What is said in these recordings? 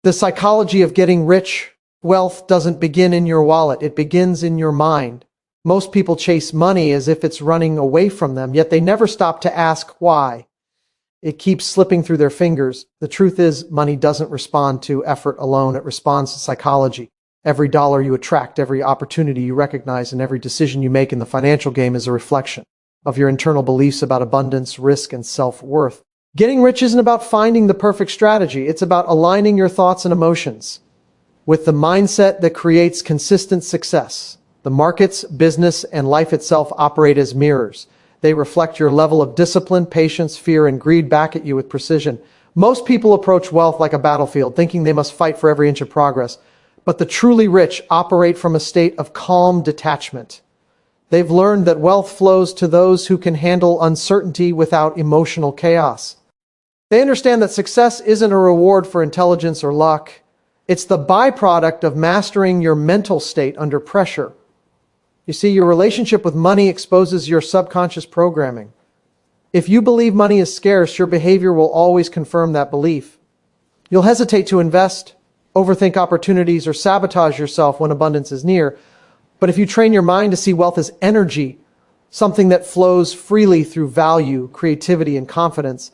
The psychology of getting rich, wealth doesn't begin in your wallet, it begins in your mind. Most people chase money as if it's running away from them, yet they never stop to ask why. It keeps slipping through their fingers. The truth is, money doesn't respond to effort alone, it responds to psychology. Every dollar you attract, every opportunity you recognize, and every decision you make in the financial game is a reflection of your internal beliefs about abundance, risk, and self-worth. Getting rich isn't about finding the perfect strategy, it's about aligning your thoughts and emotions with the mindset that creates consistent success. The markets, business, and life itself operate as mirrors. They reflect your level of discipline, patience, fear, and greed back at you with precision. Most people approach wealth like a battlefield, thinking they must fight for every inch of progress. But the truly rich operate from a state of calm detachment. They've learned that wealth flows to those who can handle uncertainty without emotional chaos. They understand that success isn't a reward for intelligence or luck. It's the byproduct of mastering your mental state under pressure. You see, your relationship with money exposes your subconscious programming. If you believe money is scarce, your behavior will always confirm that belief. You'll hesitate to invest, overthink opportunities, or sabotage yourself when abundance is near. But if you train your mind to see wealth as energy, something that flows freely through value, creativity, and confidence,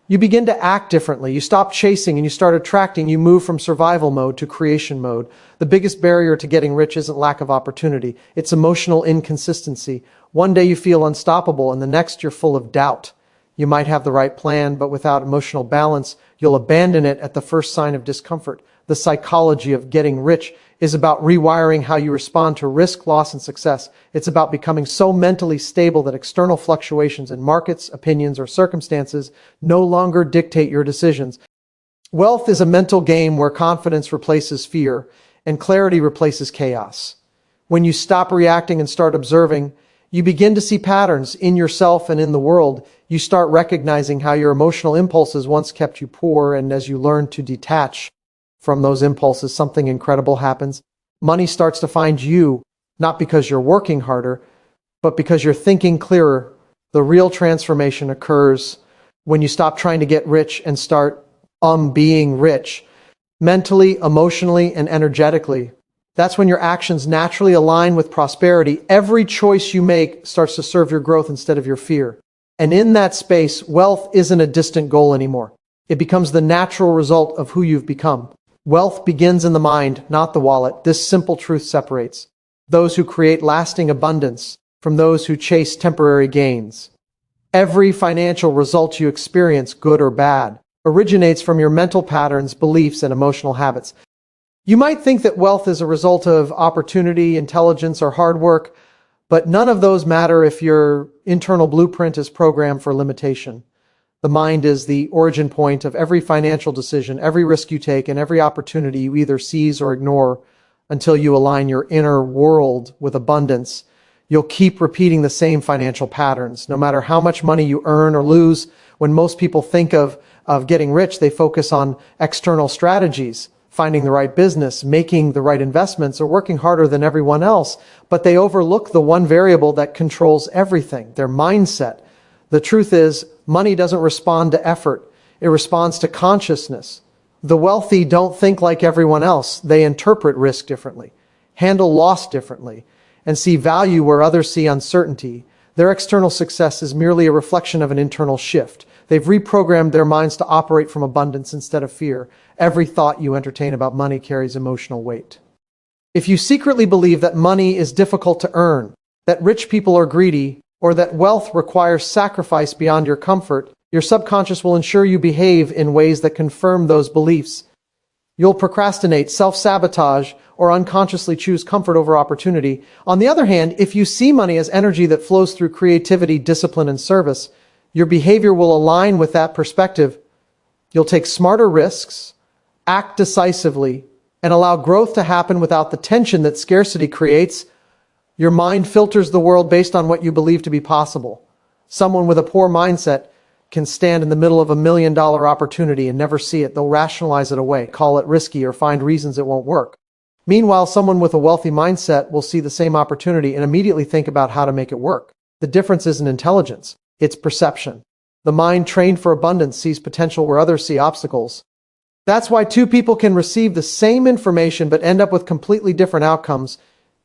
you begin to act differently. You stop chasing and you start attracting. You move from survival mode to creation mode. The biggest barrier to getting rich isn't lack of opportunity. It's emotional inconsistency. One day you feel unstoppable and the next you're full of doubt. You might have the right plan, but without emotional balance, you'll abandon it at the first sign of discomfort. The psychology of getting rich is about rewiring how you respond to risk, loss, and success. It's about becoming so mentally stable that external fluctuations in markets, opinions, or circumstances no longer dictate your decisions. Wealth is a mental game where confidence replaces fear and clarity replaces chaos. When you stop reacting and start observing, you begin to see patterns in yourself and in the world. You start recognizing how your emotional impulses once kept you poor, and as you learn to detach from those impulses, something incredible happens. Money starts to find you, not because you're working harder, but because you're thinking clearer. The real transformation occurs when you stop trying to get rich and start being rich, mentally, emotionally, and energetically. That's when your actions naturally align with prosperity. Every choice you make starts to serve your growth instead of your fear. And in that space, wealth isn't a distant goal anymore. It becomes the natural result of who you've become. Wealth begins in the mind, not the wallet. This simple truth separates those who create lasting abundance from those who chase temporary gains. Every financial result you experience, good or bad, originates from your mental patterns, beliefs, and emotional habits. You might think that wealth is a result of opportunity, intelligence, or hard work, but none of those matter if your internal blueprint is programmed for limitation. The mind is the origin point of every financial decision, every risk you take, and every opportunity you either seize or ignore until you align your inner world with abundance. You'll keep repeating the same financial patterns, no matter how much money you earn or lose. When most people think of getting rich, they focus on external strategies, finding the right business, making the right investments, or working harder than everyone else. But they overlook the one variable that controls everything, their mindset. The truth is, money doesn't respond to effort. It responds to consciousness. The wealthy don't think like everyone else. They interpret risk differently, handle loss differently, and see value where others see uncertainty. Their external success is merely a reflection of an internal shift. They've reprogrammed their minds to operate from abundance instead of fear. Every thought you entertain about money carries emotional weight. If you secretly believe that money is difficult to earn, that rich people are greedy, or that wealth requires sacrifice beyond your comfort, your subconscious will ensure you behave in ways that confirm those beliefs. You'll procrastinate, self-sabotage, or unconsciously choose comfort over opportunity. On the other hand, if you see money as energy that flows through creativity, discipline, and service, your behavior will align with that perspective. You'll take smarter risks, act decisively, and allow growth to happen without the tension that scarcity creates. Your mind filters the world based on what you believe to be possible. Someone with a poor mindset can stand in the middle of $1 million opportunity and never see it. They'll rationalize it away, call it risky, or find reasons it won't work. Meanwhile, someone with a wealthy mindset will see the same opportunity and immediately think about how to make it work. The difference isn't intelligence, it's perception. The mind trained for abundance sees potential where others see obstacles. That's why two people can receive the same information but end up with completely different outcomes.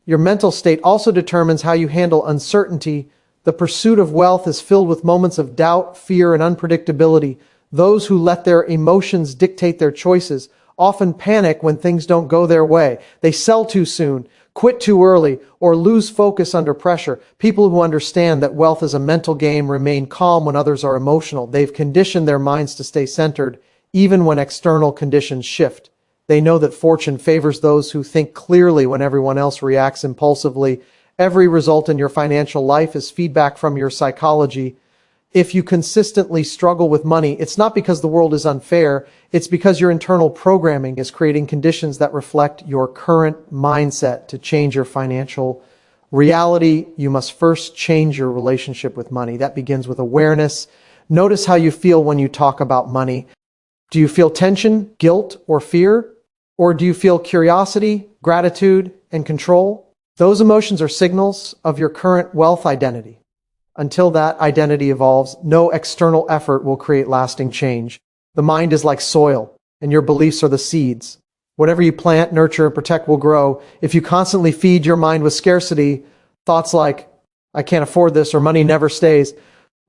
Your mental state also determines how you handle uncertainty. The pursuit of wealth is filled with moments of doubt, fear, and unpredictability. Those who let their emotions dictate their choices often panic when things don't go their way. They sell too soon, quit too early, or lose focus under pressure. People who understand that wealth is a mental game remain calm when others are emotional. They've conditioned their minds to stay centered, even when external conditions shift. They know that fortune favors those who think clearly when everyone else reacts impulsively. Every result in your financial life is feedback from your psychology. If you consistently struggle with money, it's not because the world is unfair, it's because your internal programming is creating conditions that reflect your current mindset. To change your financial reality, you must first change your relationship with money. That begins with awareness. Notice how you feel when you talk about money. Do you feel tension, guilt, or fear? Or do you feel curiosity, gratitude, and control? Those emotions are signals of your current wealth identity. Until that identity evolves, no external effort will create lasting change. The mind is like soil, and your beliefs are the seeds. Whatever you plant, nurture, and protect will grow. If you constantly feed your mind with scarcity, thoughts like, I can't afford this, or money never stays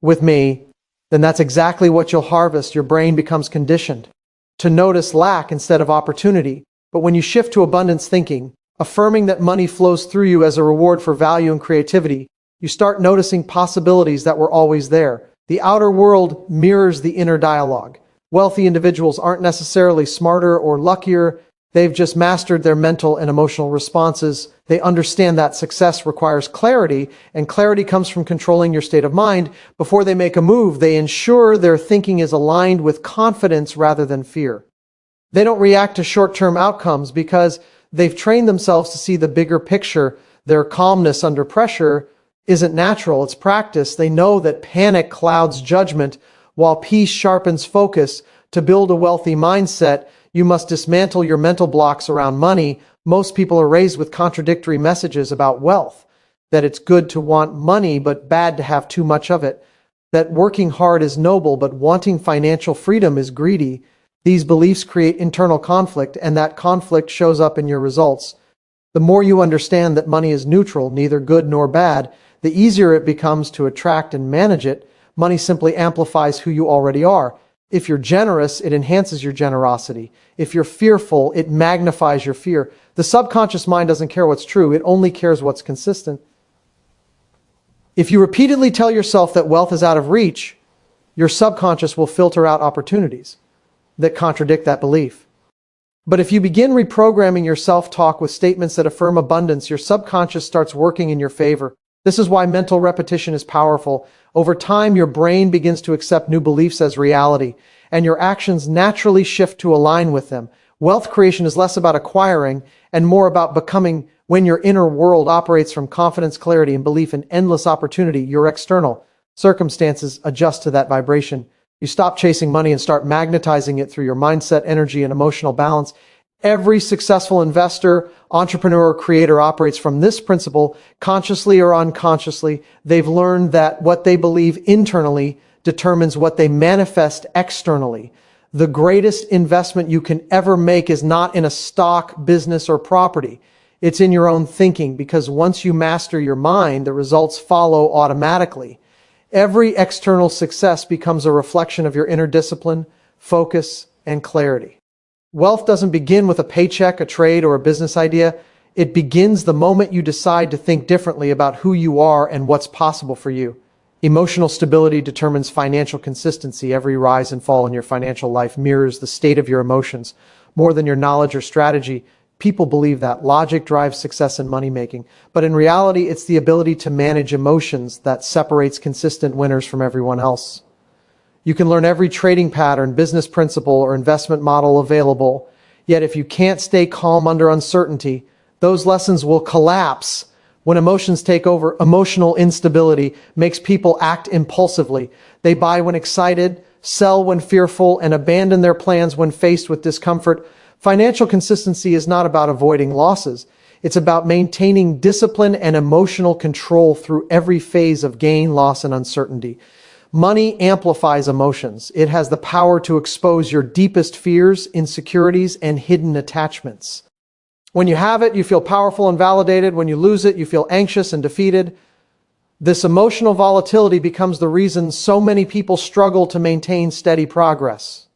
with me, then that's exactly what you'll harvest. Your brain becomes conditioned to notice lack instead of opportunity. But when you shift to abundance thinking, affirming that money flows through you as a reward for value and creativity, you start noticing possibilities that were always there. The outer world mirrors the inner dialogue. Wealthy individuals aren't necessarily smarter or luckier. They've just mastered their mental and emotional responses. They understand that success requires clarity, and clarity comes from controlling your state of mind. Before they make a move, they ensure their thinking is aligned with confidence rather than fear. They don't react to short-term outcomes because they've trained themselves to see the bigger picture. Their calmness under pressure isn't natural, it's practice. They know that panic clouds judgment while peace sharpens focus. To build a wealthy mindset, you must dismantle your mental blocks around money. Most people are raised with contradictory messages about wealth. That it's good to want money, but bad to have too much of it. That working hard is noble, but wanting financial freedom is greedy. These beliefs create internal conflict, and that conflict shows up in your results. The more you understand that money is neutral, neither good nor bad, the easier it becomes to attract and manage it. Money simply amplifies who you already are. If you're generous, it enhances your generosity. If you're fearful, it magnifies your fear. The subconscious mind doesn't care what's true, it only cares what's consistent. If you repeatedly tell yourself that wealth is out of reach, your subconscious will filter out opportunities that contradict that belief. But if you begin reprogramming your self-talk with statements that affirm abundance, your subconscious starts working in your favor. This is why mental repetition is powerful. Over time, your brain begins to accept new beliefs as reality, and your actions naturally shift to align with them. Wealth creation is less about acquiring and more about becoming. When your inner world operates from confidence, clarity, and belief in endless opportunity, your external circumstances adjust to that vibration. You stop chasing money and start magnetizing it through your mindset, energy, and emotional balance. Every successful investor, entrepreneur, or creator operates from this principle, consciously or unconsciously. They've learned that what they believe internally determines what they manifest externally. The greatest investment you can ever make is not in a stock, business, or property. It's in your own thinking, because once you master your mind, the results follow automatically. Every external success becomes a reflection of your inner discipline, focus, and clarity. Wealth doesn't begin with a paycheck, a trade, or a business idea. It begins the moment you decide to think differently about who you are and what's possible for you. Emotional stability determines financial consistency. Every rise and fall in your financial life mirrors the state of your emotions more than your knowledge or strategy. People believe that logic drives success in money making, but in reality, it's the ability to manage emotions that separates consistent winners from everyone else. You can learn every trading pattern, business principle, or investment model available, yet if you can't stay calm under uncertainty, those lessons will collapse. When emotions take over, emotional instability makes people act impulsively. They buy when excited, sell when fearful, and abandon their plans when faced with discomfort. Financial consistency is not about avoiding losses. It's about maintaining discipline and emotional control through every phase of gain, loss, and uncertainty. Money amplifies emotions. It has the power to expose your deepest fears, insecurities, and hidden attachments. When you have it, you feel powerful and validated. When you lose it, you feel anxious and defeated. This emotional volatility becomes the reason so many people struggle to maintain steady progress.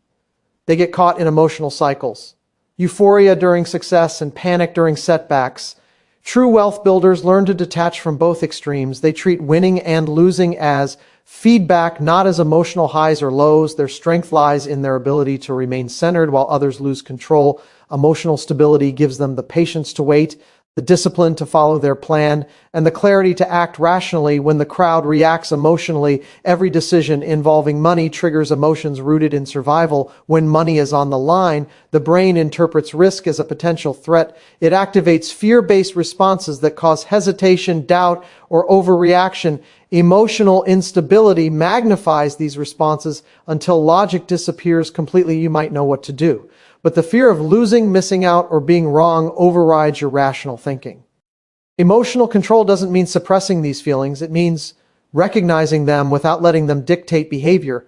They get caught in emotional cycles. Euphoria during success and panic during setbacks. True wealth builders learn to detach from both extremes. They treat winning and losing as feedback, not as emotional highs or lows. Their strength lies in their ability to remain centered while others lose control. Emotional stability gives them the patience to wait, the discipline to follow their plan, and the clarity to act rationally when the crowd reacts emotionally. Every decision involving money triggers emotions rooted in survival. When money is on the line, the brain interprets risk as a potential threat. It activates fear-based responses that cause hesitation, doubt, or overreaction. Emotional instability magnifies these responses until logic disappears completely. You might know what to do, but the fear of losing, missing out, or being wrong overrides your rational thinking. Emotional control doesn't mean suppressing these feelings. It means recognizing them without letting them dictate behavior.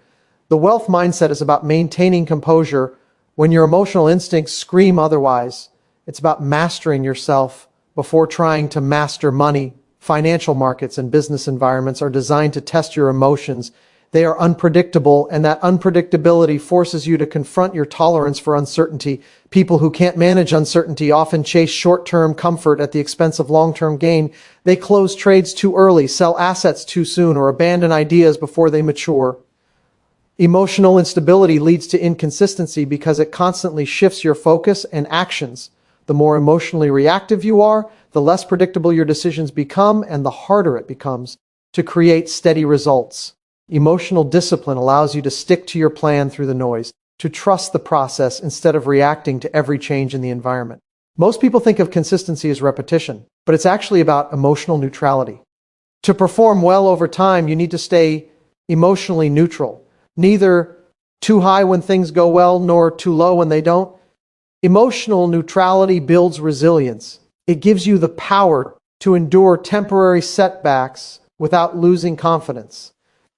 The wealth mindset is about maintaining composure when your emotional instincts scream otherwise. It's about mastering yourself before trying to master money. Financial markets and business environments are designed to test your emotions. They are unpredictable, and that unpredictability forces you to confront your tolerance for uncertainty. People who can't manage uncertainty often chase short-term comfort at the expense of long-term gain. They close trades too early, sell assets too soon, or abandon ideas before they mature. Emotional instability leads to inconsistency because it constantly shifts your focus and actions. The more emotionally reactive you are, the less predictable your decisions become, and the harder it becomes to create steady results. Emotional discipline allows you to stick to your plan through the noise, to trust the process instead of reacting to every change in the environment. Most people think of consistency as repetition, but it's actually about emotional neutrality. To perform well over time, you need to stay emotionally neutral, neither too high when things go well, nor too low when they don't. Emotional neutrality builds resilience. It gives you the power to endure temporary setbacks without losing confidence.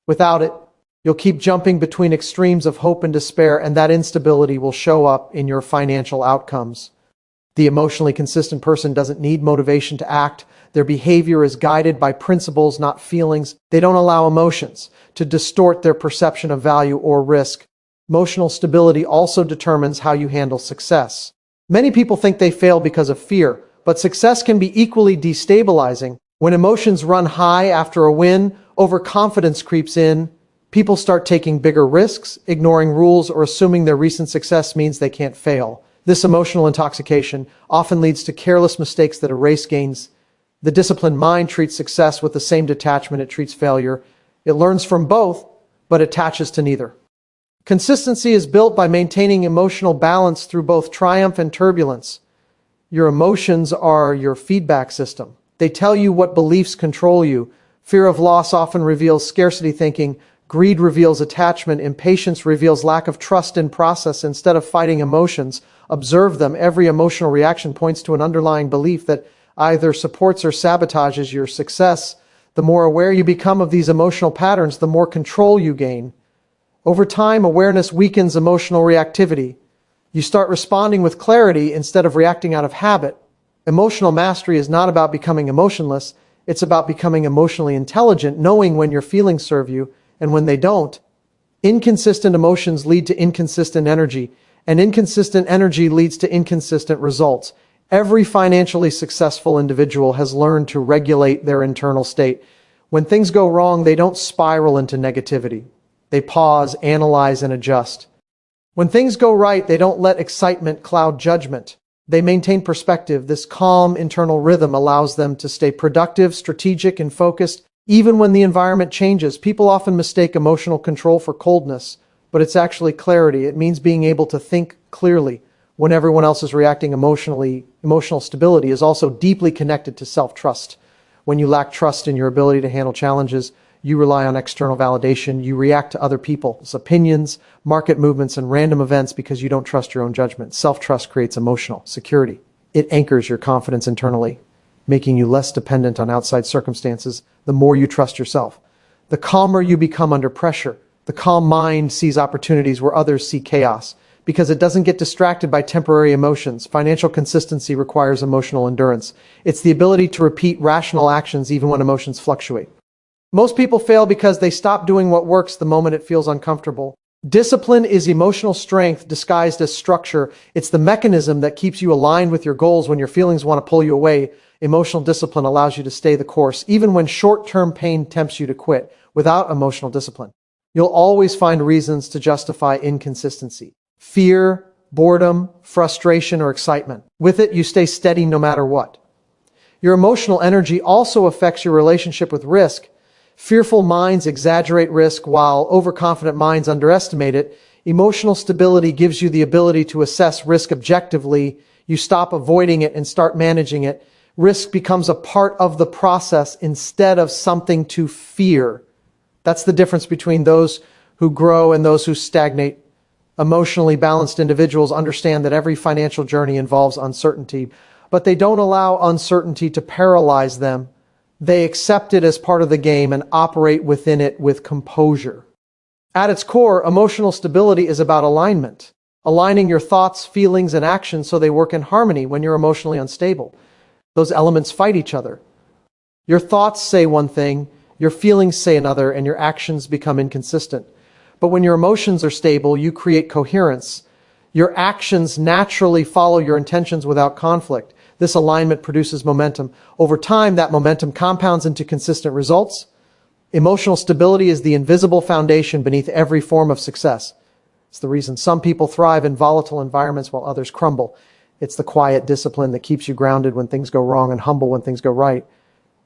Without it, you'll keep jumping between extremes of hope and despair, and that instability will show up in your financial outcomes. The emotionally consistent person doesn't need motivation to act. Their behavior is guided by principles, not feelings. They don't allow emotions to distort their perception of value or risk. Emotional stability also determines how you handle success. Many people think they fail because of fear, but success can be equally destabilizing. When emotions run high after a win, overconfidence creeps in. People start taking bigger risks, ignoring rules, or assuming their recent success means they can't fail. This emotional intoxication often leads to careless mistakes that erase gains. The disciplined mind treats success with the same detachment it treats failure. It learns from both, but attaches to neither. Consistency is built by maintaining emotional balance through both triumph and turbulence. Your emotions are your feedback system. They tell you what beliefs control you. Fear of loss often reveals scarcity thinking. Greed reveals attachment. Impatience reveals lack of trust in process. Instead of fighting emotions, observe them. Every emotional reaction points to an underlying belief that either supports or sabotages your success. The more aware you become of these emotional patterns, the more control you gain. Over time, awareness weakens emotional reactivity. You start responding with clarity instead of reacting out of habit. Emotional mastery is not about becoming emotionless. It's about becoming emotionally intelligent, knowing when your feelings serve you and when they don't. Inconsistent emotions lead to inconsistent energy, and inconsistent energy leads to inconsistent results. Every financially successful individual has learned to regulate their internal state. When things go wrong, they don't spiral into negativity. They pause, analyze, and adjust. When things go right, they don't let excitement cloud judgment. They maintain perspective. This calm internal rhythm allows them to stay productive, strategic, and focused. Even when the environment changes, people often mistake emotional control for coldness, but it's actually clarity. It means being able to think clearly when everyone else is reacting emotionally. Emotional stability is also deeply connected to self-trust. When you lack trust in your ability to handle challenges, you rely on external validation. You react to other people's opinions, market movements, and random events because you don't trust your own judgment. Self-trust creates emotional security. It anchors your confidence internally, making you less dependent on outside circumstances. The more you trust yourself, The calmer you become under pressure. The calm mind sees opportunities where others see chaos, because it doesn't get distracted by temporary emotions. Financial consistency requires emotional endurance. It's the ability to repeat rational actions even when emotions fluctuate. Most people fail because they stop doing what works the moment it feels uncomfortable. Discipline is emotional strength disguised as structure. It's the mechanism that keeps you aligned with your goals when your feelings want to pull you away. Emotional discipline allows you to stay the course, even when short-term pain tempts you to quit. Without emotional discipline, you'll always find reasons to justify inconsistency. Fear, boredom, frustration, or excitement. With it, you stay steady no matter what. Your emotional energy also affects your relationship with risk. Fearful minds exaggerate risk while overconfident minds underestimate it. Emotional stability gives you the ability to assess risk objectively. You stop avoiding it and start managing it. Risk becomes a part of the process instead of something to fear. That's the difference between those who grow and those who stagnate. Emotionally balanced individuals understand that every financial journey involves uncertainty, but they don't allow uncertainty to paralyze them. They accept it as part of the game and operate within it with composure. At its core, emotional stability is about alignment. Aligning your thoughts, feelings, and actions so they work in harmony when you're emotionally unstable. Those elements fight each other. Your thoughts say one thing, your feelings say another, and your actions become inconsistent. But when your emotions are stable, you create coherence. Your actions naturally follow your intentions without conflict. This alignment produces momentum. Over time, that momentum compounds into consistent results. Emotional stability is the invisible foundation beneath every form of success. It's the reason some people thrive in volatile environments while others crumble. It's the quiet discipline that keeps you grounded when things go wrong and humble when things go right.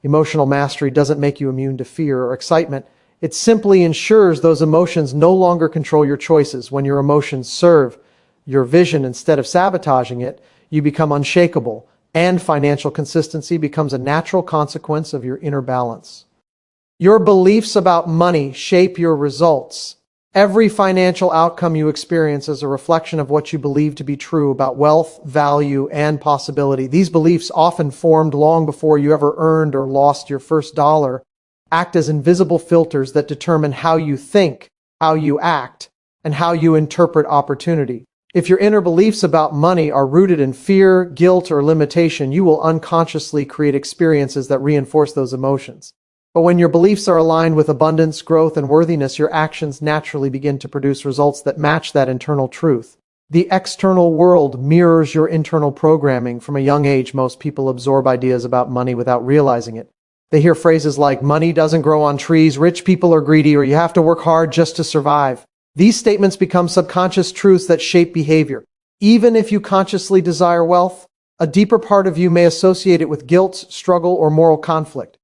Emotional mastery doesn't make you immune to fear or excitement. It simply ensures those emotions no longer control your choices. When your emotions serve your vision instead of sabotaging it, you become unshakable. And financial consistency becomes a natural consequence of your inner balance. Your beliefs about money shape your results. Every financial outcome you experience is a reflection of what you believe to be true about wealth, value, and possibility. These beliefs, often formed long before you ever earned or lost your first dollar, act as invisible filters that determine how you think, how you act, and how you interpret opportunity. If your inner beliefs about money are rooted in fear, guilt, or limitation, you will unconsciously create experiences that reinforce those emotions. But when your beliefs are aligned with abundance, growth, and worthiness, your actions naturally begin to produce results that match that internal truth. The external world mirrors your internal programming. From a young age, most people absorb ideas about money without realizing it. They hear phrases like, money doesn't grow on trees, rich people are greedy, or you have to work hard just to survive. These statements become subconscious truths that shape behavior. Even if you consciously desire wealth, a deeper part of you may associate it with guilt, struggle, or moral conflict.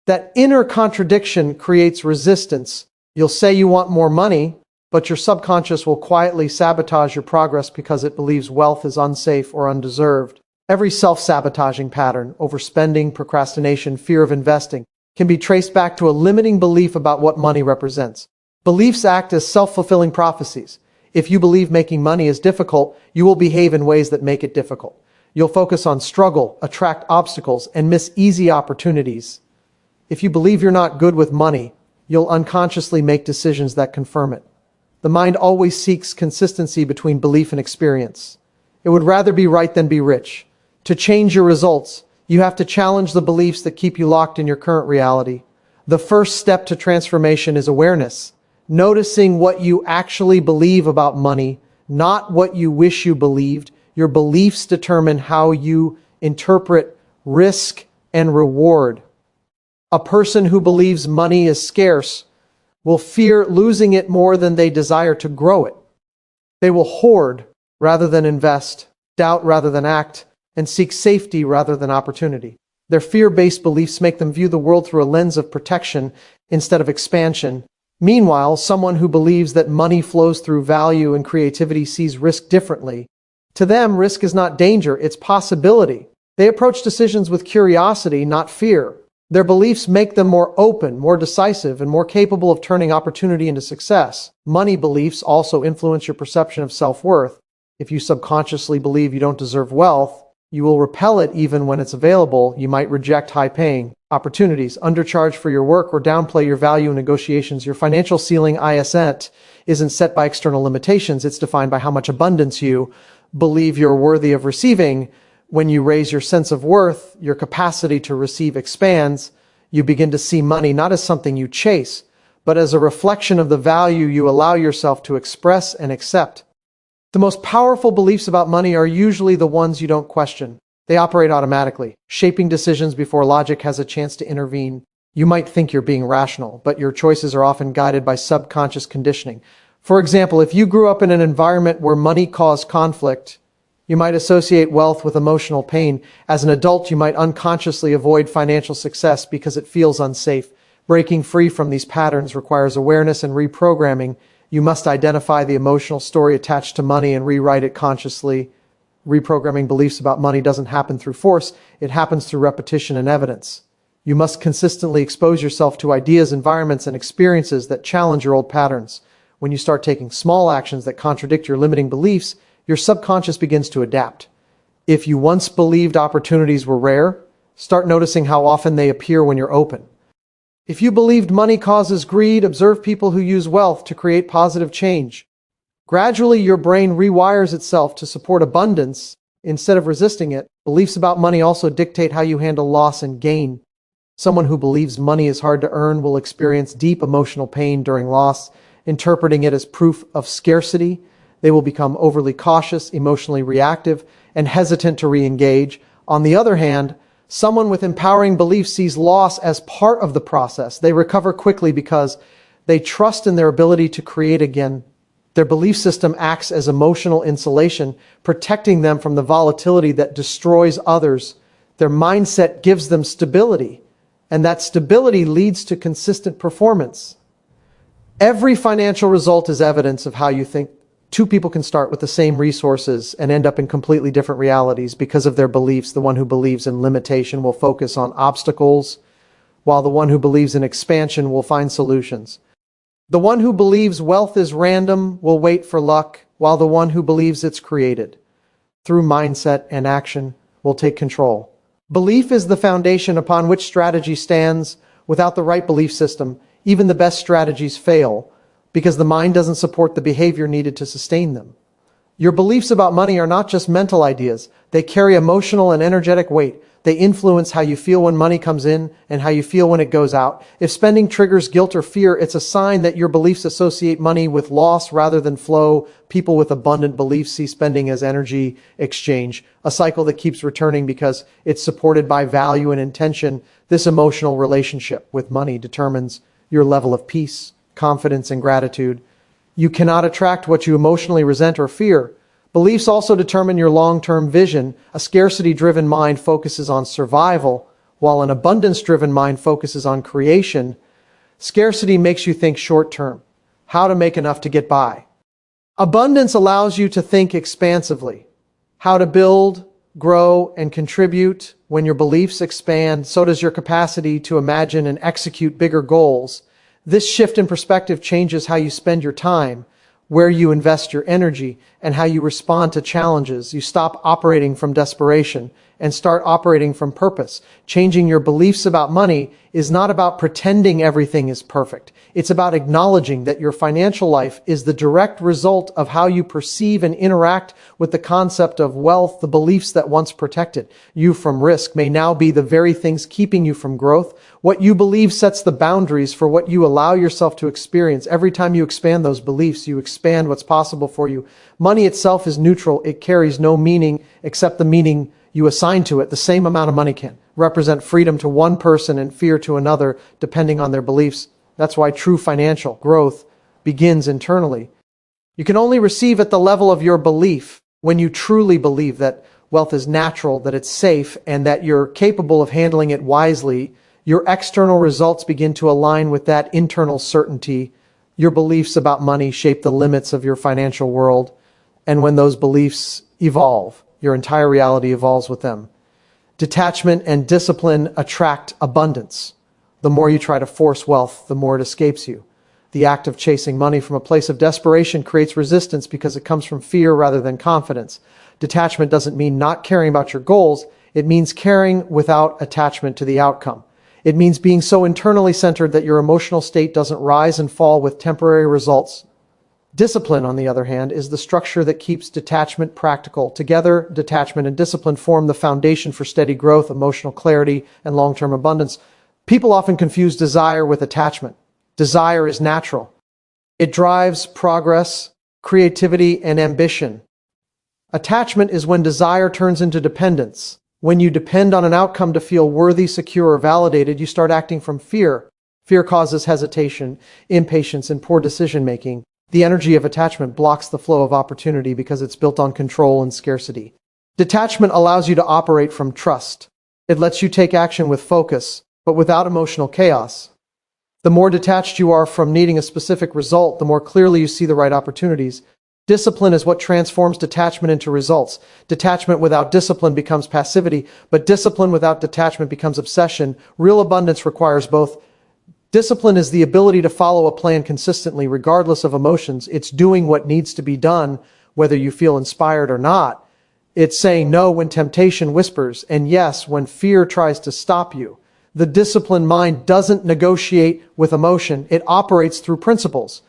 That inner contradiction creates resistance. You'll say you want more money, but your subconscious will quietly sabotage your progress because it believes wealth is unsafe or undeserved. Every self-sabotaging pattern, overspending, procrastination, fear of investing, can be traced back to a limiting belief about what money represents. Beliefs act as self-fulfilling prophecies. If you believe making money is difficult, you will behave in ways that make it difficult. You'll focus on struggle, attract obstacles, and miss easy opportunities. If you believe you're not good with money, you'll unconsciously make decisions that confirm it. The mind always seeks consistency between belief and experience. It would rather be right than be rich. To change your results, you have to challenge the beliefs that keep you locked in your current reality. The first step to transformation is awareness. Noticing what you actually believe about money, not what you wish you believed. Your beliefs determine how you interpret risk and reward. A person who believes money is scarce will fear losing it more than they desire to grow it. They will hoard rather than invest, doubt rather than act, and seek safety rather than opportunity. Their fear-based beliefs make them view the world through a lens of protection instead of expansion. Meanwhile, someone who believes that money flows through value and creativity sees risk differently. To them, risk is not danger, it's possibility. They approach decisions with curiosity, not fear. Their beliefs make them more open, more decisive, and more capable of turning opportunity into success. Money beliefs also influence your perception of self-worth. If you subconsciously believe you don't deserve wealth, you will repel it even when it's available. You might reject high-paying, opportunities, undercharge for your work, or downplay your value in negotiations. Your financial ceiling isn't set by external limitations. It's defined by how much abundance you believe you're worthy of receiving. When you raise your sense of worth, your capacity to receive expands. You begin to see money not as something you chase, but as a reflection of the value you allow yourself to express and accept. The most powerful beliefs about money are usually the ones you don't question. They operate automatically, shaping decisions before logic has a chance to intervene. You might think you're being rational, but your choices are often guided by subconscious conditioning. For example, if you grew up in an environment where money caused conflict, you might associate wealth with emotional pain. As an adult, you might unconsciously avoid financial success because it feels unsafe. Breaking free from these patterns requires awareness and reprogramming. You must identify the emotional story attached to money and rewrite it consciously. Reprogramming beliefs about money doesn't happen through force, it happens through repetition and evidence. You must consistently expose yourself to ideas, environments, and experiences that challenge your old patterns. When you start taking small actions that contradict your limiting beliefs, your subconscious begins to adapt. If you once believed opportunities were rare, start noticing how often they appear when you're open. If you believed money causes greed, observe people who use wealth to create positive change. Gradually, your brain rewires itself to support abundance instead of resisting it. Beliefs about money also dictate how you handle loss and gain. Someone who believes money is hard to earn will experience deep emotional pain during loss, interpreting it as proof of scarcity. They will become overly cautious, emotionally reactive, and hesitant to re-engage. On the other hand, someone with empowering beliefs sees loss as part of the process. They recover quickly because they trust in their ability to create again. Their belief system acts as emotional insulation, protecting them from the volatility that destroys others. Their mindset gives them stability, and that stability leads to consistent performance. Every financial result is evidence of how you think. Two people can start with the same resources and end up in completely different realities because of their beliefs. The one who believes in limitation will focus on obstacles, while the one who believes in expansion will find solutions. The one who believes wealth is random will wait for luck, while the one who believes it's created, through mindset and action, will take control. Belief is the foundation upon which strategy stands. Without the right belief system, even the best strategies fail, because the mind doesn't support the behavior needed to sustain them. Your beliefs about money are not just mental ideas. They carry emotional and energetic weight. They influence how you feel when money comes in and how you feel when it goes out. If spending triggers guilt or fear, it's a sign that your beliefs associate money with loss rather than flow. People with abundant beliefs see spending as energy exchange, a cycle that keeps returning because it's supported by value and intention. This emotional relationship with money determines your level of peace, confidence, and gratitude. You cannot attract what you emotionally resent or fear. Beliefs also determine your long-term vision. A scarcity-driven mind focuses on survival, while an abundance-driven mind focuses on creation. Scarcity makes you think short-term, how to make enough to get by. Abundance allows you to think expansively, how to build, grow, and contribute. When your beliefs expand, so does your capacity to imagine and execute bigger goals. This shift in perspective changes how you spend your time, where you invest your energy, and how you respond to challenges. You stop operating from desperation and start operating from purpose. Changing your beliefs about money is not about pretending everything is perfect. It's about acknowledging that your financial life is the direct result of how you perceive and interact with the concept of wealth. The beliefs that once protected you from risk may now be the very things keeping you from growth. What you believe sets the boundaries for what you allow yourself to experience. Every time you expand those beliefs, you expand what's possible for you. Money itself is neutral. It carries no meaning except the meaning you assign to it. The same amount of money can represent freedom to one person and fear to another, depending on their beliefs. That's why true financial growth begins internally. You can only receive at the level of your belief. When you truly believe that wealth is natural, that it's safe, and that you're capable of handling it wisely, your external results begin to align with that internal certainty. Your beliefs about money shape the limits of your financial world, and when those beliefs evolve, your entire reality evolves with them. Detachment and discipline attract abundance. The more you try to force wealth, the more it escapes you. The act of chasing money from a place of desperation creates resistance because it comes from fear rather than confidence. Detachment doesn't mean not caring about your goals. It means caring without attachment to the outcome. It means being so internally centered that your emotional state doesn't rise and fall with temporary results. Discipline, on the other hand, is the structure that keeps detachment practical. Together, detachment and discipline form the foundation for steady growth, emotional clarity, and long-term abundance. People often confuse desire with attachment. Desire is natural. It drives progress, creativity, and ambition. Attachment is when desire turns into dependence. When you depend on an outcome to feel worthy, secure, or validated, you start acting from fear. Fear causes hesitation, impatience, and poor decision-making. The energy of attachment blocks the flow of opportunity because it's built on control and scarcity. Detachment allows you to operate from trust. It lets you take action with focus, but without emotional chaos. The more detached you are from needing a specific result, the more clearly you see the right opportunities. Discipline is what transforms detachment into results. Detachment without discipline becomes passivity, but discipline without detachment becomes obsession. Real abundance requires both. Discipline is the ability to follow a plan consistently, regardless of emotions. It's doing what needs to be done, whether you feel inspired or not. It's saying no when temptation whispers, and yes when fear tries to stop you. The disciplined mind doesn't negotiate with emotion. It operates through principles.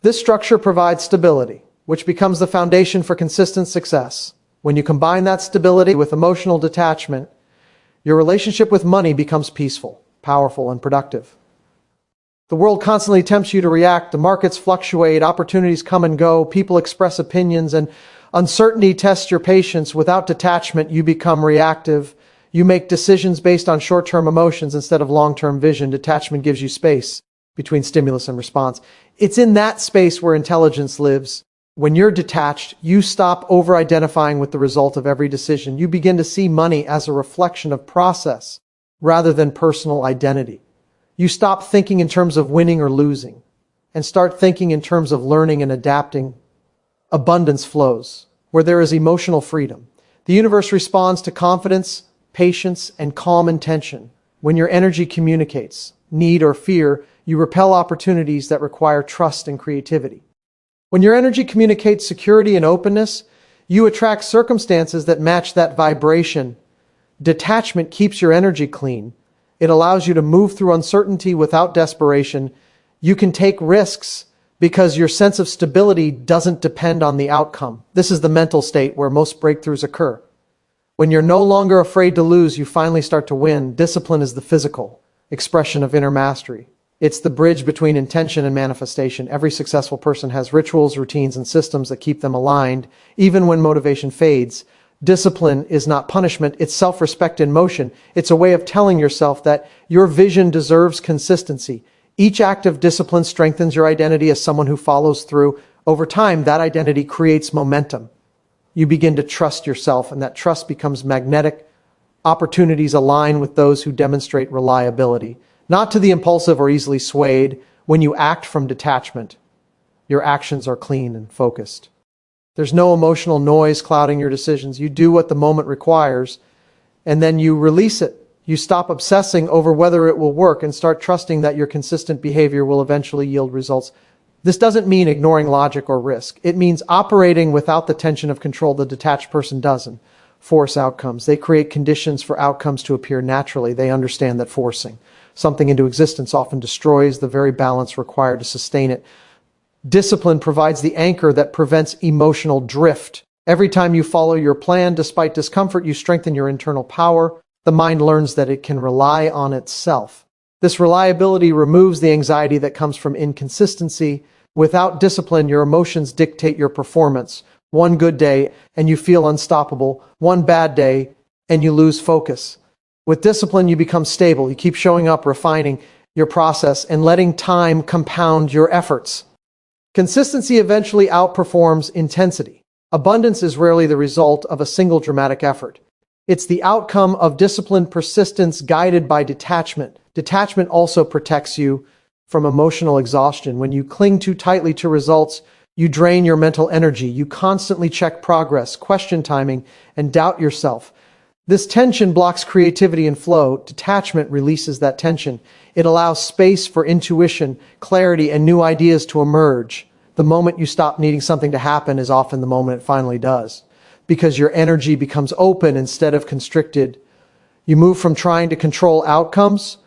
This structure provides stability, which becomes the foundation for consistent success. When you combine that stability with emotional detachment, your relationship with money becomes peaceful, powerful, and productive. The world constantly tempts you to react. The markets fluctuate, opportunities come and go, people express opinions, and uncertainty tests your patience. Without detachment, you become reactive. You make decisions based on short-term emotions instead of long-term vision. Detachment gives you space between stimulus and response. It's in that space where intelligence lives. When you're detached, you stop over-identifying with the result of every decision. You begin to see money as a reflection of process rather than personal identity. You stop thinking in terms of winning or losing and start thinking in terms of learning and adapting. Abundance flows where there is emotional freedom. The universe responds to confidence, patience, and calm intention. When your energy communicates need or fear, you repel opportunities that require trust and creativity. When your energy communicates security and openness, you attract circumstances that match that vibration. Detachment keeps your energy clean. It allows you to move through uncertainty without desperation. You can take risks because your sense of stability doesn't depend on the outcome. This is the mental state where most breakthroughs occur. When you're no longer afraid to lose, you finally start to win. Discipline is the physical expression of inner mastery. It's the bridge between intention and manifestation. Every successful person has rituals, routines, and systems that keep them aligned, even when motivation fades. Discipline is not punishment, it's self-respect in motion. It's a way of telling yourself that your vision deserves consistency. Each act of discipline strengthens your identity as someone who follows through. Over time, that identity creates momentum. You begin to trust yourself, and that trust becomes magnetic. Opportunities align with those who demonstrate reliability, not to the impulsive or easily swayed. When you act from detachment, your actions are clean and focused. There's no emotional noise clouding your decisions. You do what the moment requires, and then you release it. You stop obsessing over whether it will work and start trusting that your consistent behavior will eventually yield results. This doesn't mean ignoring logic or risk. It means operating without the tension of control. The detached person doesn't force outcomes. They create conditions for outcomes to appear naturally. They understand that forcing something into existence often destroys the very balance required to sustain it. Discipline provides the anchor that prevents emotional drift. Every time you follow your plan, despite discomfort, you strengthen your internal power. The mind learns that it can rely on itself. This reliability removes the anxiety that comes from inconsistency. Without discipline, your emotions dictate your performance. One good day, and you feel unstoppable. One bad day, and you lose focus. With discipline, you become stable. You keep showing up, refining your process, and letting time compound your efforts. Consistency eventually outperforms intensity. Abundance is rarely the result of a single dramatic effort. It's the outcome of disciplined persistence guided by detachment. Detachment also protects you from emotional exhaustion. When you cling too tightly to results, you drain your mental energy. You constantly check progress, question timing, and doubt yourself. This tension blocks creativity and flow. Detachment releases that tension. It allows space for intuition, clarity, and new ideas to emerge. The moment you stop needing something to happen is often the moment it finally does, because your energy becomes open instead of constricted. You move from trying to control outcomes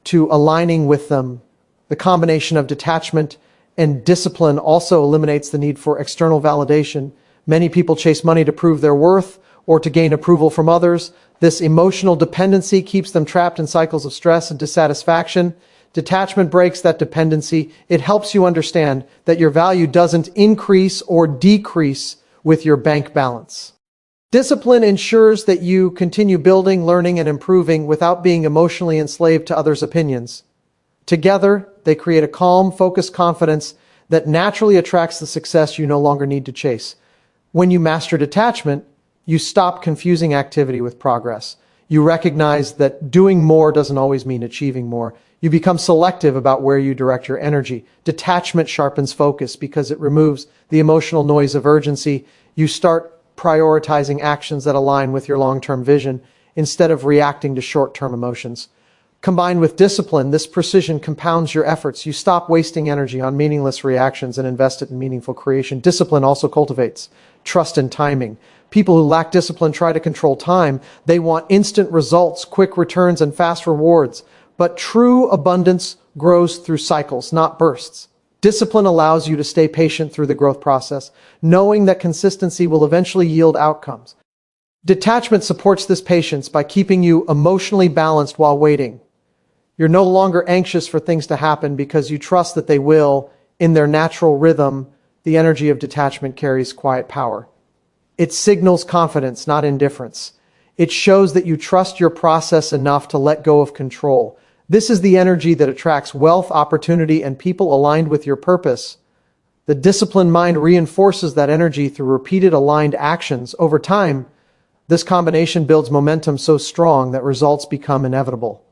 to aligning with them. The combination of detachment and discipline also eliminates the need for external validation. Many people chase money to prove their worth or to gain approval from others. This emotional dependency keeps them trapped in cycles of stress and dissatisfaction. Detachment breaks that dependency. It helps you understand that your value doesn't increase or decrease with your bank balance. Discipline ensures that you continue building, learning, and improving without being emotionally enslaved to others' opinions. Together, they create a calm, focused confidence that naturally attracts the success you no longer need to chase. When you master detachment, you stop confusing activity with progress. You recognize that doing more doesn't always mean achieving more. You become selective about where you direct your energy. Detachment sharpens focus because it removes the emotional noise of urgency. You start prioritizing actions that align with your long-term vision instead of reacting to short-term emotions. Combined with discipline, this precision compounds your efforts. You stop wasting energy on meaningless reactions and invest it in meaningful creation. Discipline also cultivates trust and timing. People who lack discipline try to control time. They want instant results, quick returns, and fast rewards. But true abundance grows through cycles, not bursts. Discipline allows you to stay patient through the growth process, knowing that consistency will eventually yield outcomes. Detachment supports this patience by keeping you emotionally balanced while waiting. You're no longer anxious for things to happen because you trust that they will in their natural rhythm. The energy of detachment carries quiet power. It signals confidence, not indifference. It shows that you trust your process enough to let go of control. This is the energy that attracts wealth, opportunity, and people aligned with your purpose. The disciplined mind reinforces that energy through repeated aligned actions. Over time, this combination builds momentum so strong that results become inevitable.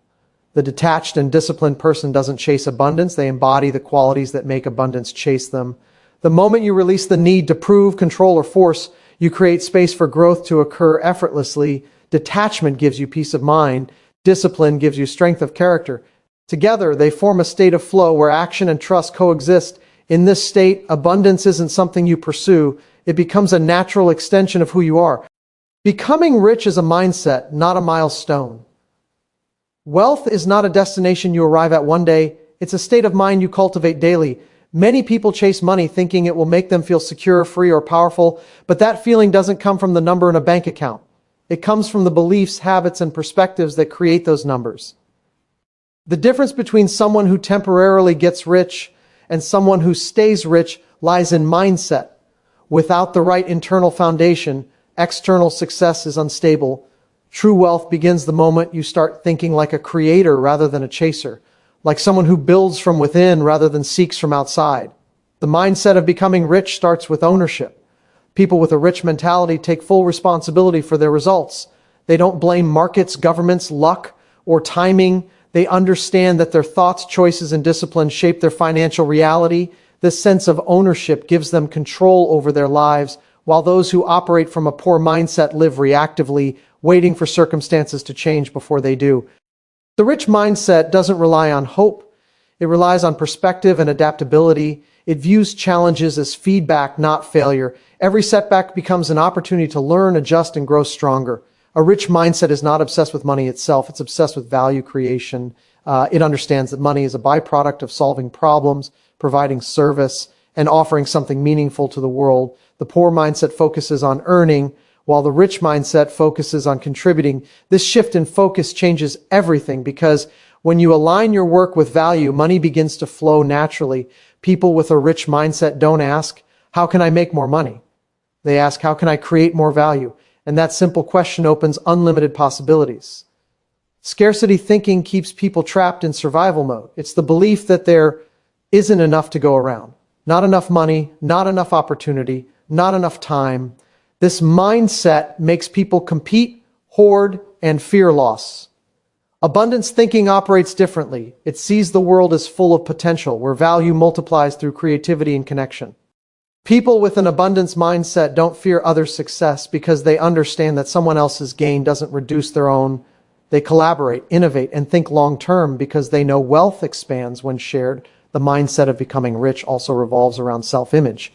The detached and disciplined person doesn't chase abundance. They embody the qualities that make abundance chase them. The moment you release the need to prove, control, or force, you create space for growth to occur effortlessly. Detachment gives you peace of mind. Discipline gives you strength of character. Together, they form a state of flow where action and trust coexist. In this state, abundance isn't something you pursue. It becomes a natural extension of who you are. Becoming rich is a mindset, not a milestone. Wealth is not a destination you arrive at one day. It's a state of mind you cultivate daily. Many people chase money thinking it will make them feel secure, free, or powerful, but that feeling doesn't come from the number in a bank account. It comes from the beliefs, habits, and perspectives that create those numbers. The difference between someone who temporarily gets rich and someone who stays rich lies in mindset. Without the right internal foundation, external success is unstable. True wealth begins the moment you start thinking like a creator rather than a chaser, like someone who builds from within rather than seeks from outside. The mindset of becoming rich starts with ownership. People with a rich mentality take full responsibility for their results. They don't blame markets, governments, luck, or timing. They understand that their thoughts, choices, and discipline shape their financial reality. This sense of ownership gives them control over their lives, while those who operate from a poor mindset live reactively, waiting for circumstances to change before they do. The rich mindset doesn't rely on hope. It relies on perspective and adaptability. It views challenges as feedback, not failure. Every setback becomes an opportunity to learn, adjust, and grow stronger. A rich mindset is not obsessed with money itself. It's obsessed with value creation. It understands that money is a byproduct of solving problems, providing service, and offering something meaningful to the world. The poor mindset focuses on earning, while the rich mindset focuses on contributing. This shift in focus changes everything because when you align your work with value, money begins to flow naturally. People with a rich mindset don't ask, how can I make more money? They ask, how can I create more value? And that simple question opens unlimited possibilities. Scarcity thinking keeps people trapped in survival mode. It's the belief that there isn't enough to go around. Not enough money, not enough opportunity, not enough time. This mindset makes people compete, hoard, and fear loss. Abundance thinking operates differently. It sees the world as full of potential, where value multiplies through creativity and connection. People with an abundance mindset don't fear others' success because they understand that someone else's gain doesn't reduce their own. They collaborate, innovate, and think long-term because they know wealth expands when shared. The mindset of becoming rich also revolves around self-image.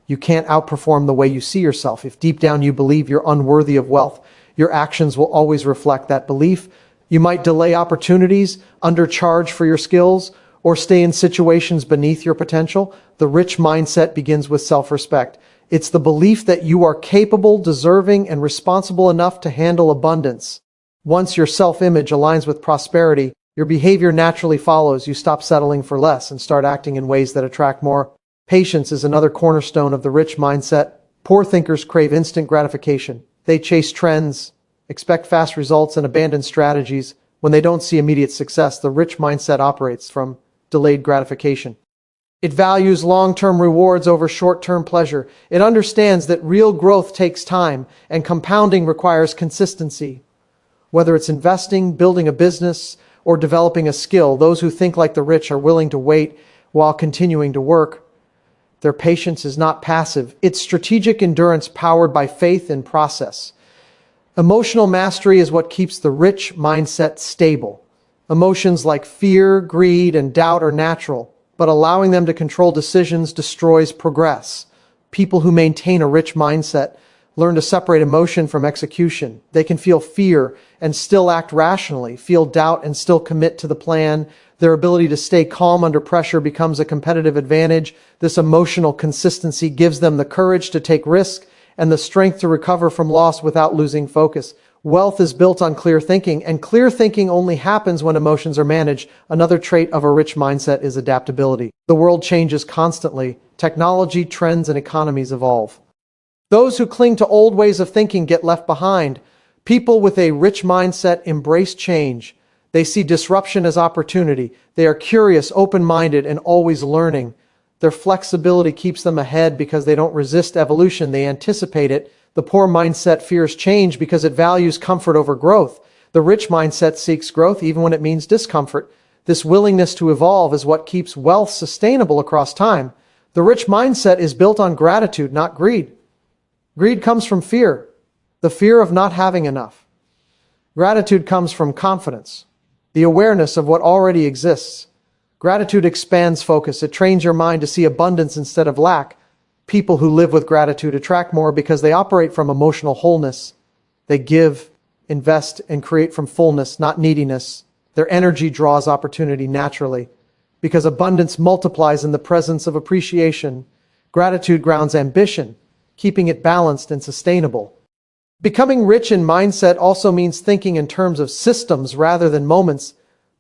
You can't outperform the way you see yourself. If deep down you believe you're unworthy of wealth, your actions will always reflect that belief. You might delay opportunities, undercharge for your skills, or stay in situations beneath your potential. The rich mindset begins with self-respect. It's the belief that you are capable, deserving, and responsible enough to handle abundance. Once your self-image aligns with prosperity, your behavior naturally follows. You stop settling for less and start acting in ways that attract more. Patience is another cornerstone of the rich mindset. Poor thinkers crave instant gratification. They chase trends, expect fast results, and abandon strategies when they don't see immediate success. The rich mindset operates from delayed gratification. It values long-term rewards over short-term pleasure. It understands that real growth takes time and compounding requires consistency. Whether it's investing, building a business, or developing a skill, those who think like the rich are willing to wait while continuing to work. Their patience is not passive. It's strategic endurance powered by faith in process. Emotional mastery is what keeps the rich mindset stable. Emotions like fear, greed, and doubt are natural, but allowing them to control decisions destroys progress. People who maintain a rich mindset learn to separate emotion from execution. They can feel fear and still act rationally, feel doubt and still commit to the plan. Their ability to stay calm under pressure becomes a competitive advantage. This emotional consistency gives them the courage to take risks and the strength to recover from loss without losing focus. Wealth is built on clear thinking, and clear thinking only happens when emotions are managed. Another trait of a rich mindset is adaptability. The world changes constantly. Technology, trends, and economies evolve. Those who cling to old ways of thinking get left behind. People with a rich mindset embrace change. They see disruption as opportunity. They are curious, open-minded, and always learning. Their flexibility keeps them ahead because they don't resist evolution, they anticipate it. The poor mindset fears change because it values comfort over growth. The rich mindset seeks growth even when it means discomfort. This willingness to evolve is what keeps wealth sustainable across time. The rich mindset is built on gratitude, not greed. Greed comes from fear, the fear of not having enough. Gratitude comes from confidence, the awareness of what already exists. Gratitude expands focus. It trains your mind to see abundance instead of lack. People who live with gratitude attract more because they operate from emotional wholeness. They give, invest, and create from fullness, not neediness. Their energy draws opportunity naturally because abundance multiplies in the presence of appreciation. Gratitude grounds ambition, keeping it balanced and sustainable. Becoming rich in mindset also means thinking in terms of systems rather than moments.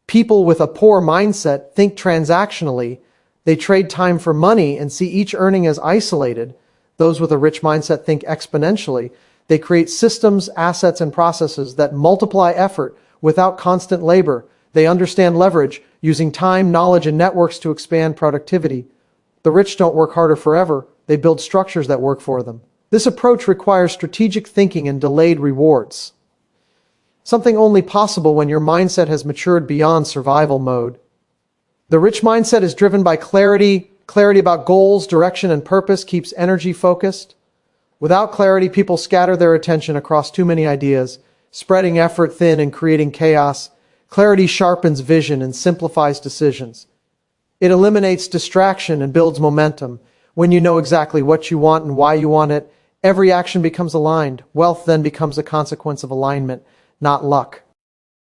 People with a poor mindset think transactionally. They trade time for money and see each earning as isolated. Those with a rich mindset think exponentially. They create systems, assets, and processes that multiply effort without constant labor. They understand leverage, using time, knowledge, and networks to expand productivity. The rich don't work harder forever. They build structures that work for them. This approach requires strategic thinking and delayed rewards, something only possible when your mindset has matured beyond survival mode. The rich mindset is driven by clarity. Clarity about goals, direction, and purpose keeps energy focused. Without clarity, people scatter their attention across too many ideas, spreading effort thin and creating chaos. Clarity sharpens vision and simplifies decisions. It eliminates distraction and builds momentum. When you know exactly what you want and why you want it, every action becomes aligned. Wealth then becomes a consequence of alignment, not luck.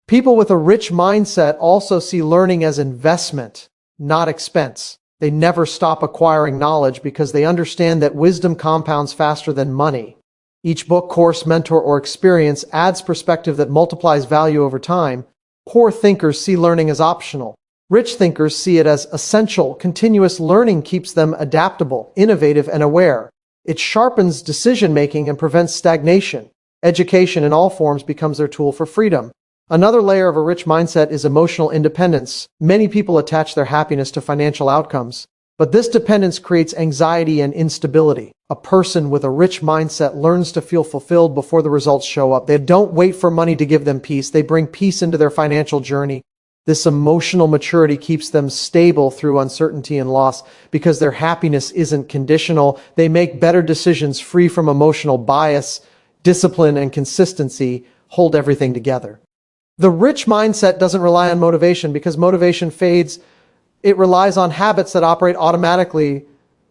People with a rich mindset also see learning as investment, not expense. They never stop acquiring knowledge because they understand that wisdom compounds faster than money. Each book, course, mentor, or experience adds perspective that multiplies value over time. Poor thinkers see learning as optional. Rich thinkers see it as essential. Continuous learning keeps them adaptable, innovative, and aware. It sharpens decision-making and prevents stagnation. Education in all forms becomes their tool for freedom. Another layer of a rich mindset is emotional independence. Many people attach their happiness to financial outcomes, but this dependence creates anxiety and instability. A person with a rich mindset learns to feel fulfilled before the results show up. They don't wait for money to give them peace. They bring peace into their financial journey. This emotional maturity keeps them stable through uncertainty and loss because their happiness isn't conditional. They make better decisions free from emotional bias. Discipline and consistency hold everything together. The rich mindset doesn't rely on motivation because motivation fades. It relies on habits that operate automatically.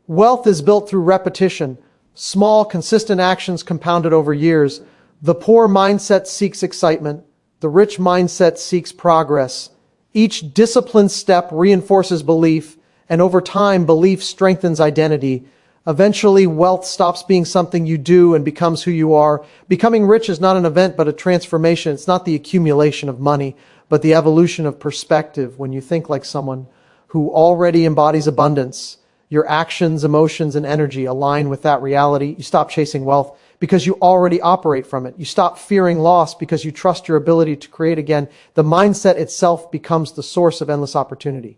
Wealth is built through repetition, small, consistent actions compounded over years. The poor mindset seeks excitement. The rich mindset seeks progress. Each disciplined step reinforces belief, and over time, belief strengthens identity. Eventually, wealth stops being something you do and becomes who you are. Becoming rich is not an event, but a transformation. It's not the accumulation of money, but the evolution of perspective. When you think like someone who already embodies abundance, your actions, emotions, and energy align with that reality. You stop chasing wealth because you already operate from it. You stop fearing loss because you trust your ability to create again. The mindset itself becomes the source of endless opportunity.